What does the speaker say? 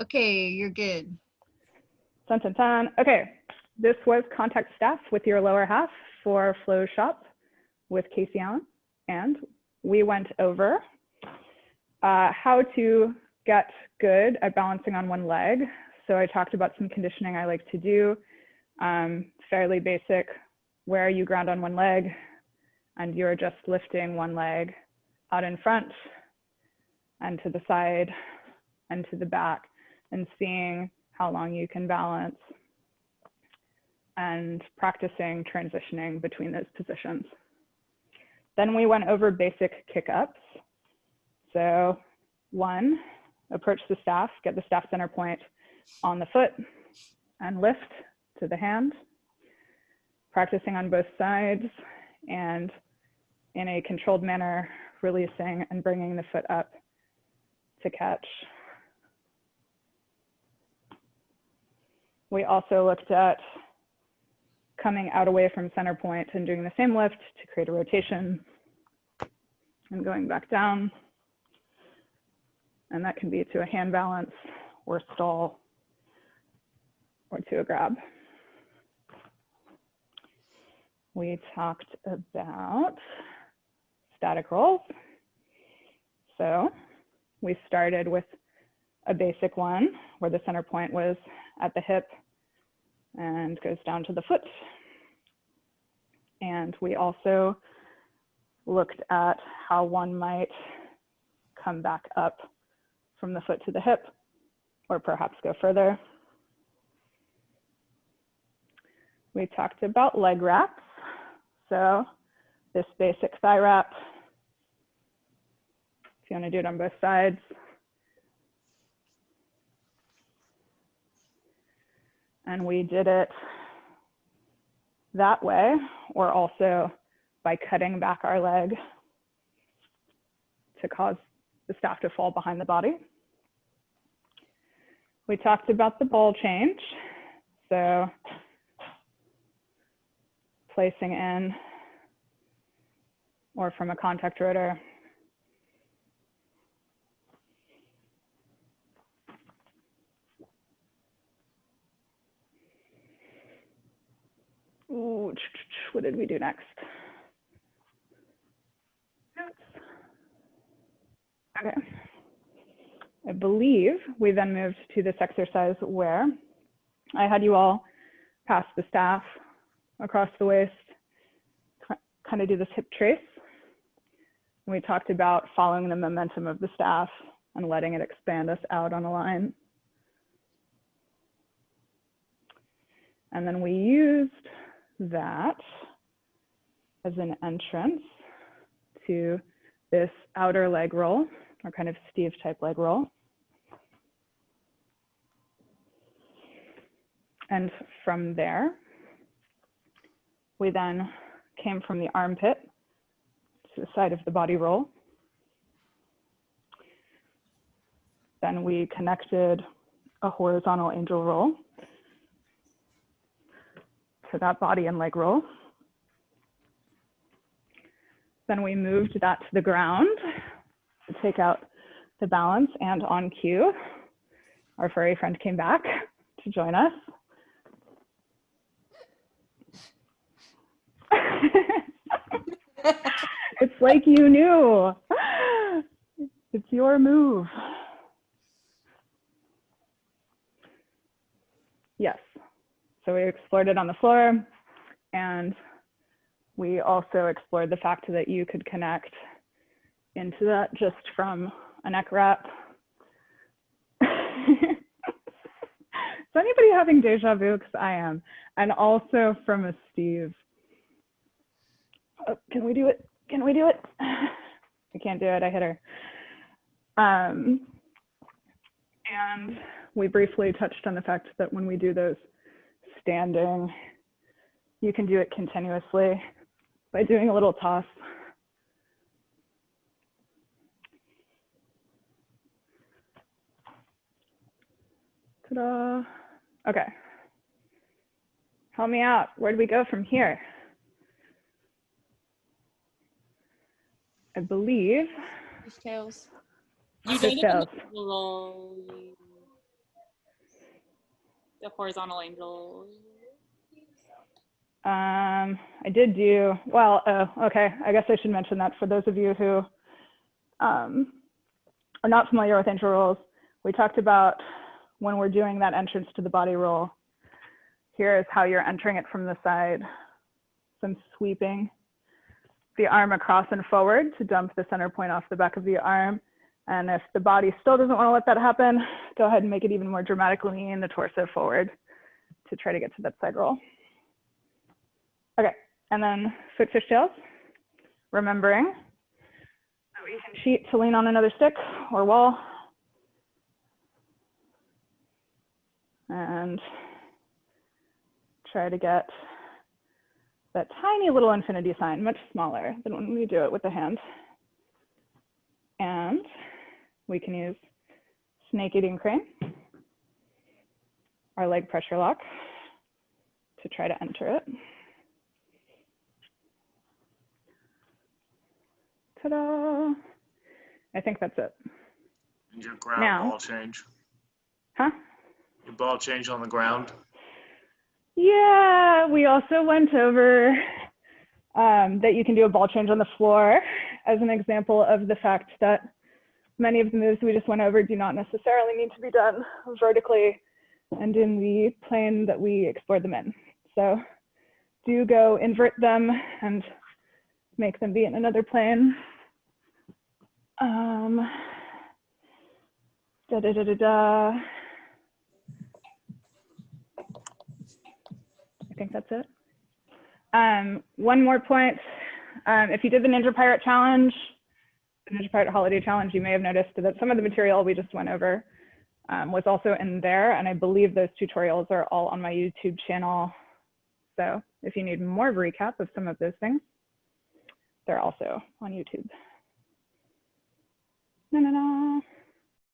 Okay, you're good. Dun, dun, dun. Okay, this was Contact Staff with your lower half for Flow Shop with Casey Allen. And we went over how to get good at balancing on one leg. So I talked about some conditioning I like to do, fairly basic, where you ground on one leg and you're just lifting one leg out in front and to the side and to the back and seeing how long you can balance and practicing transitioning between those positions. Then we went over basic kick-ups. So 1, approach the staff, get the staff center point on the foot and lift to the hand, practicing on both sides and in a controlled manner, releasing and bringing the foot up to catch. We also looked at coming out away from center point and doing the same lift to create a rotation and going back down. And that can be to a hand balance or stall or to a grab. We talked about static rolls. So we started with a basic one where the center point was at the hip and goes down to the foot. And we also looked at how one might come back up from the foot to the hip, or perhaps go further. We talked about leg wraps. So this basic thigh wrap, if you want to do it on both sides. And we did it that way, or also by cutting back our leg to cause the staff to fall behind the body. We talked about the ball change. So placing in or from a contact rotor. Ooh, what did we do next? Okay. I believe we then moved to this exercise where I had you all pass the staff across the waist, kind of do this hip trace. And we talked about following the momentum of the staff and letting it expand us out on a line. And then we used that as an entrance to this outer leg roll, or kind of Steve type leg roll. And from there, we then came from the armpit to the side of the body roll. Then we connected a horizontal angel roll to that body and leg roll. Then we moved that to the ground to take out the balance, and on cue, our furry friend came back to join us. It's like you knew. It's your move. Yes. So we explored it on the floor, and we also explored the fact that you could connect into that just from a neck wrap. Is anybody having deja vu? Because I am. And also from a Steve. Oh, can we do it? Can we do it? I can't do it. I hit her. And we briefly touched on the fact that when we do those standing, you can do it continuously by doing a little toss. Ta-da. Okay. Help me out. Where do we go from here? I believe. Fishtails. You Fishtails. don't belong. the horizontal angel. I did do, well, okay. I guess I should mention that for those of you who are not familiar with angel rolls, we talked about when we're doing that entrance to the body roll, here is how you're entering it from the side. So I'm sweeping the arm across and forward to dump the center point off the back of the arm. And if the body still doesn't want to let that happen, go ahead and make it even more dramatically, lean the torso forward to try to get to that side roll. Okay, and then foot fishtails, remembering that we can cheat to lean on another stick or wall. And try to get that tiny little infinity sign, much smaller than when we do it with the hand. And we can use snake eating crane, our leg pressure lock, to try to enter it. Ta-da! I think that's it. And your ground Now, ball change. Huh? Your ball change on the ground. Yeah, we also went over that you can do a ball change on the floor as an example of the fact that many of the moves we just went over do not necessarily need to be done vertically and in the plane that we explored them in. So do go invert them and make them be in another plane. I think that's it. One more point. If you did the Ninja Pirate Challenge, the Ninja Pirate Holiday Challenge, you may have noticed that some of the material we just went over was also in there. And I believe those tutorials are all on my YouTube channel. So if you need more of a recap of some of those things, they're also on YouTube. Na, na, na.